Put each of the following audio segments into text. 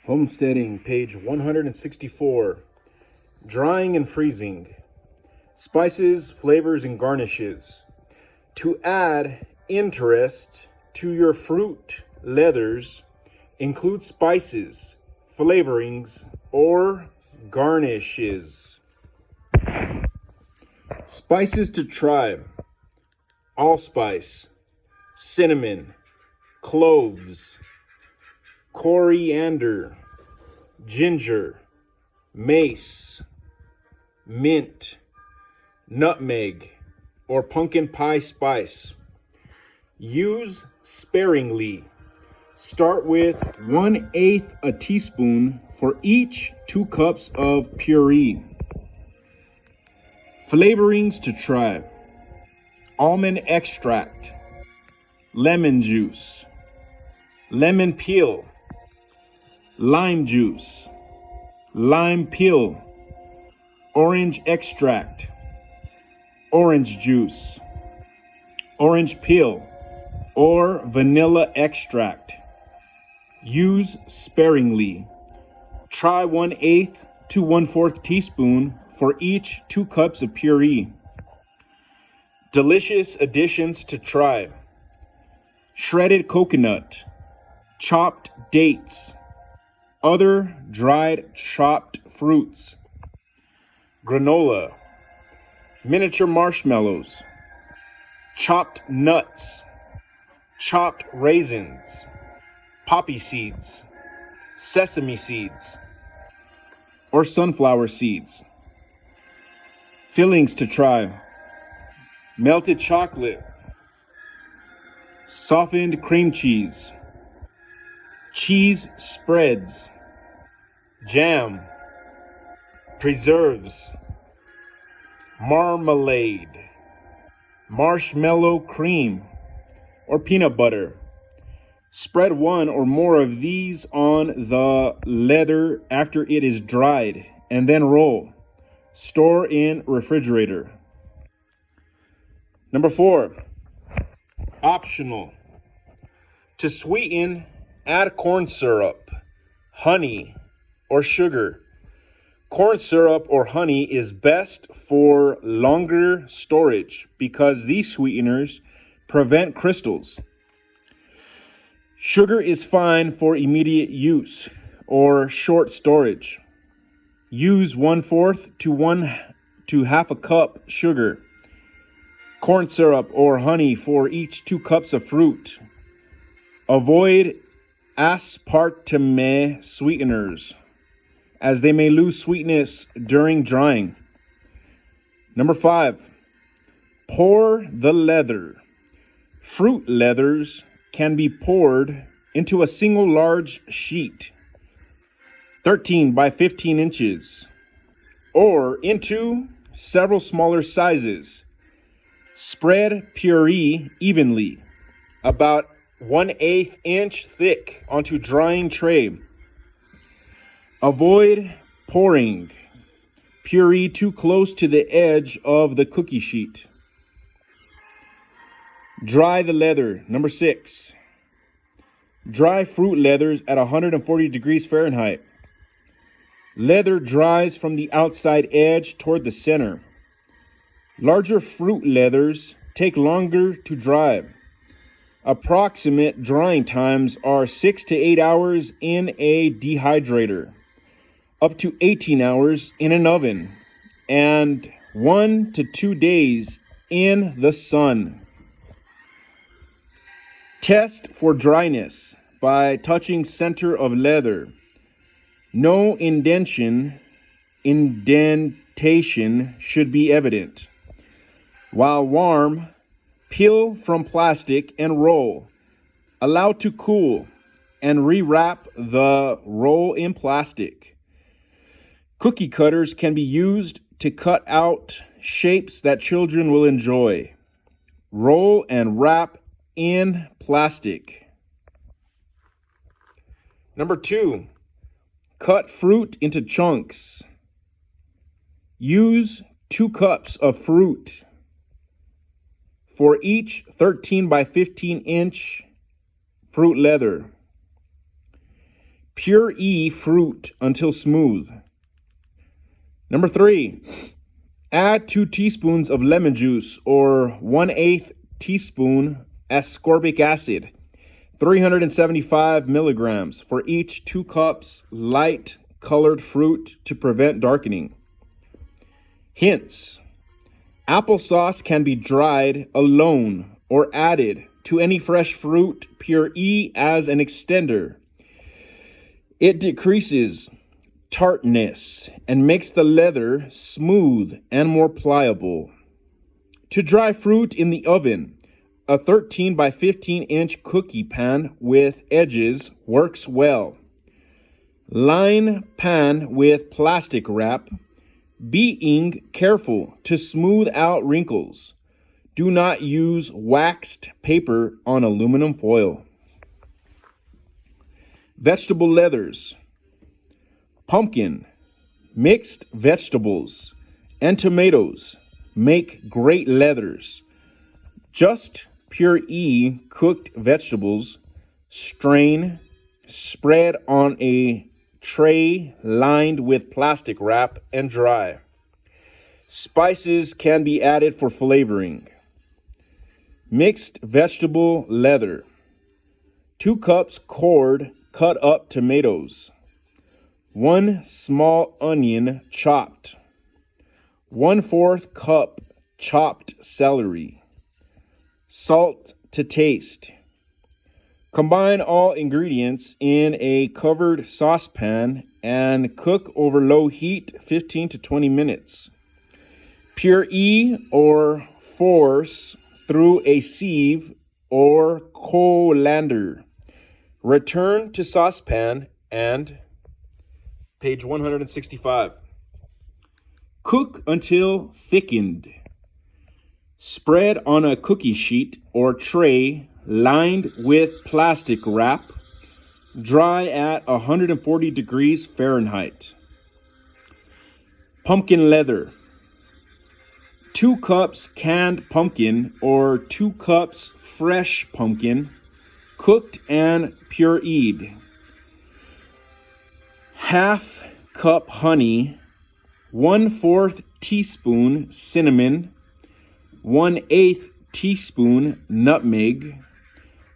Homesteading, page 164. Drying and freezing. Spices, flavors, and garnishes. To add interest to your fruit leathers, include spices, flavorings, or garnishes. Spices to try. Allspice, cinnamon, cloves, coriander, ginger, mace, mint, nutmeg, or pumpkin pie spice. Use sparingly. Start with 1/8 a teaspoon for each 2 cups of puree. Flavorings to try. Almond extract, lemon juice, lemon peel, lime juice, lime peel, orange extract, orange juice, orange peel, or vanilla extract. Use sparingly. Try 1/8 to 1/4 teaspoon for each 2 cups of puree. Delicious additions to try. Shredded coconut, chopped dates, other dried chopped fruits, granola, miniature marshmallows, chopped nuts, chopped raisins, poppy seeds, sesame seeds, or sunflower seeds. Fillings to try. Melted chocolate, softened cream cheese, cheese spreads, jam, preserves, marmalade, marshmallow cream, or peanut butter. Spread one or more of these on the leather after it is dried, and then roll. Store in refrigerator. Number 4, optional. To sweeten, add corn syrup, honey, or sugar. Corn syrup or honey is best for longer storage because these sweeteners prevent crystals. Sugar is fine for immediate use or short storage. Use 1/4 to half a cup sugar. Corn syrup or honey for each 2 cups of fruit. Avoid aspartame sweeteners, as they may lose sweetness during drying. Number 5, pour the leather. Fruit leathers can be poured into a single large sheet, 13 by 15 inches, or into several smaller sizes. Spread puree evenly, about 1/8 inch thick, onto drying tray. Avoid pouring puree too close to the edge of the cookie sheet. Dry the leather. Number 6, dry fruit leathers at 140 degrees Fahrenheit. Leather dries from the outside edge toward the center. Larger fruit leathers take longer to dry. Approximate drying times are 6 to 8 hours in a dehydrator, up to 18 hours in an oven, and 1 to 2 days in the sun. Test for dryness by touching center of leather. No indentation should be evident. While warm, peel from plastic and roll. Allow to cool and rewrap the roll in plastic. Cookie cutters can be used to cut out shapes that children will enjoy. Roll and wrap in plastic. Number 2, cut fruit into chunks. Use 2 cups of fruit for each 13 by 15 inch fruit leather. Puree fruit until smooth. Number 3, add 2 teaspoons of lemon juice or 1/8 teaspoon ascorbic acid, 375 milligrams for each 2 cups light colored fruit to prevent darkening. Hints: applesauce can be dried alone or added to any fresh fruit puree as an extender. It decreases tartness and makes the leather smooth and more pliable. To dry fruit in the oven, a 13 by 15 inch cookie pan with edges works well. Line pan with plastic wrap, being careful to smooth out wrinkles. Do not use waxed paper on aluminum foil. Vegetable leathers. Pumpkin, mixed vegetables, and tomatoes make great leathers. Just puree cooked vegetables, strain, spread on a tray lined with plastic wrap, and dry. Spices can be added for flavoring. Mixed vegetable leather. 2 cups cored cut up tomatoes. 1 small onion chopped. 1/4 cup chopped celery. Salt to taste. Combine all ingredients in a covered saucepan and cook over low heat 15 to 20 minutes. Puree or force through a sieve or colander. Return to saucepan and page 165. Cook until thickened. Spread on a cookie sheet or tray lined with plastic wrap. Dry at 140 degrees Fahrenheit. Pumpkin leather. 2 cups canned pumpkin or 2 cups fresh pumpkin, cooked and pureed. 1/2 cup honey, 1/4 teaspoon cinnamon, 1/8 teaspoon nutmeg,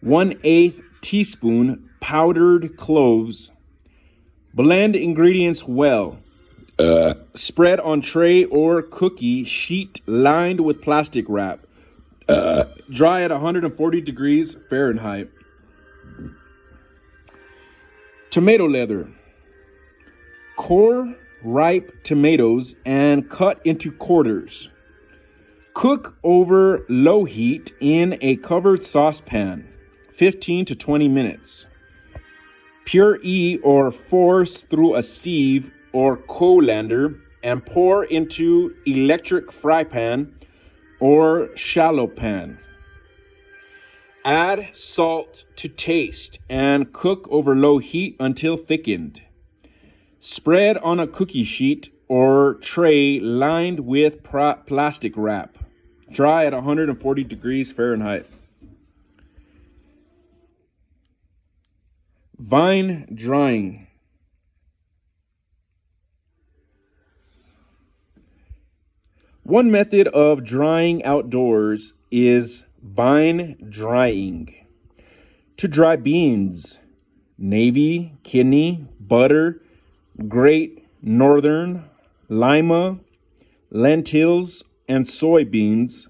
1/8 teaspoon powdered cloves. Blend ingredients well. Spread on tray or cookie sheet lined with plastic wrap. Dry at 140 degrees Fahrenheit. Tomato leather. Core ripe tomatoes and cut into quarters. Cook over low heat in a covered saucepan, 15 to 20 minutes. Puree or force through a sieve or colander and pour into electric fry pan or shallow pan. Add salt to taste and cook over low heat until thickened. Spread on a cookie sheet or tray lined with plastic wrap. Dry at 140 degrees Fahrenheit. Vine drying. One method of drying outdoors is vine drying. To dry beans, navy, kidney, butter, Great Northern, lima, lentils, and soybeans,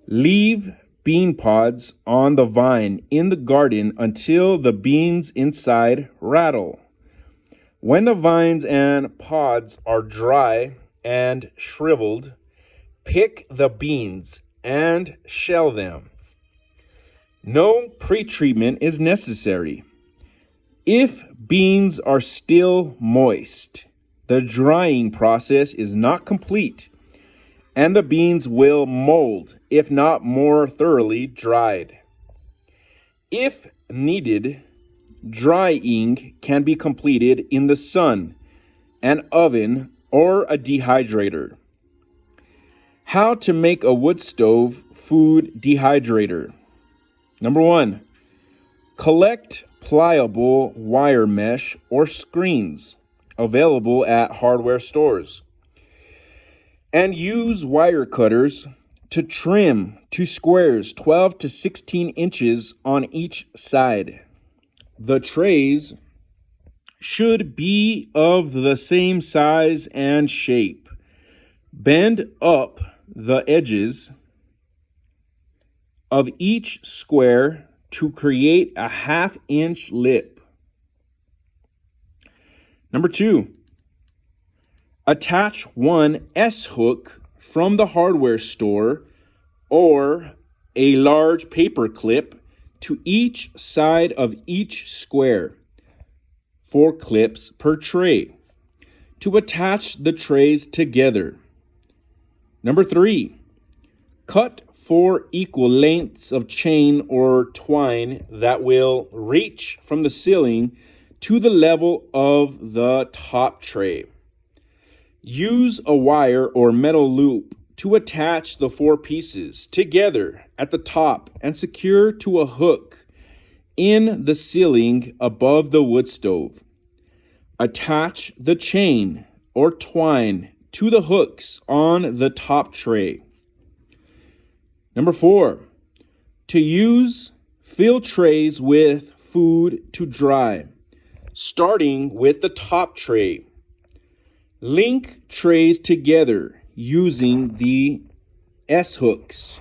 leave bean pods on the vine in the garden until the beans inside rattle. When the vines and pods are dry and shriveled, pick the beans and shell them. No pre-treatment is necessary. If beans are still moist, the drying process is not complete, and the beans will mold if not more thoroughly dried. If needed, drying can be completed in the sun, an oven, or a dehydrator. How to make a wood stove food dehydrator. Number 1, collect pliable wire mesh or screens available at hardware stores. And use wire cutters to trim to squares 12 to 16 inches on each side. The trays should be of the same size and shape. Bend up the edges of each square to create a 1/2 inch lip. Number 2, attach one S-hook from the hardware store or a large paper clip to each side of each square. 4 clips per tray to attach the trays together. Number 3, cut 4 equal lengths of chain or twine that will reach from the ceiling to the level of the top tray. Use a wire or metal loop to attach the 4 pieces together at the top and secure to a hook in the ceiling above the wood stove. Attach the chain or twine to the hooks on the top tray. Number 4, to use, fill trays with food to dry, starting with the top tray. Link trays together using the S-hooks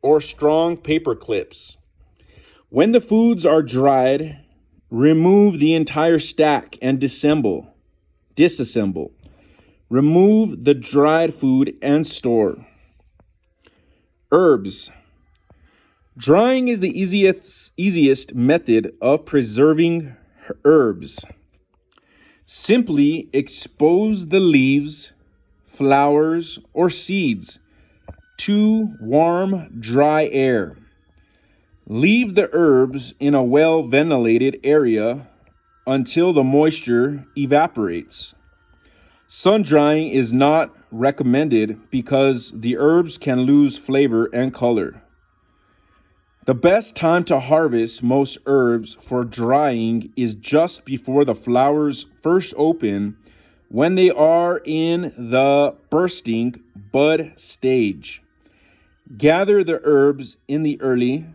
or strong paper clips. When the foods are dried, remove the entire stack and disassemble. Remove the dried food and store. Herbs. Drying is the easiest method of preserving herbs. Simply expose the leaves, flowers, or seeds to warm, dry air. Leave the herbs in a well-ventilated area until the moisture evaporates. Sun drying is not recommended because the herbs can lose flavor and color. The best time to harvest most herbs for drying is just before the flowers first open, when they are in the bursting bud stage. Gather the herbs in the early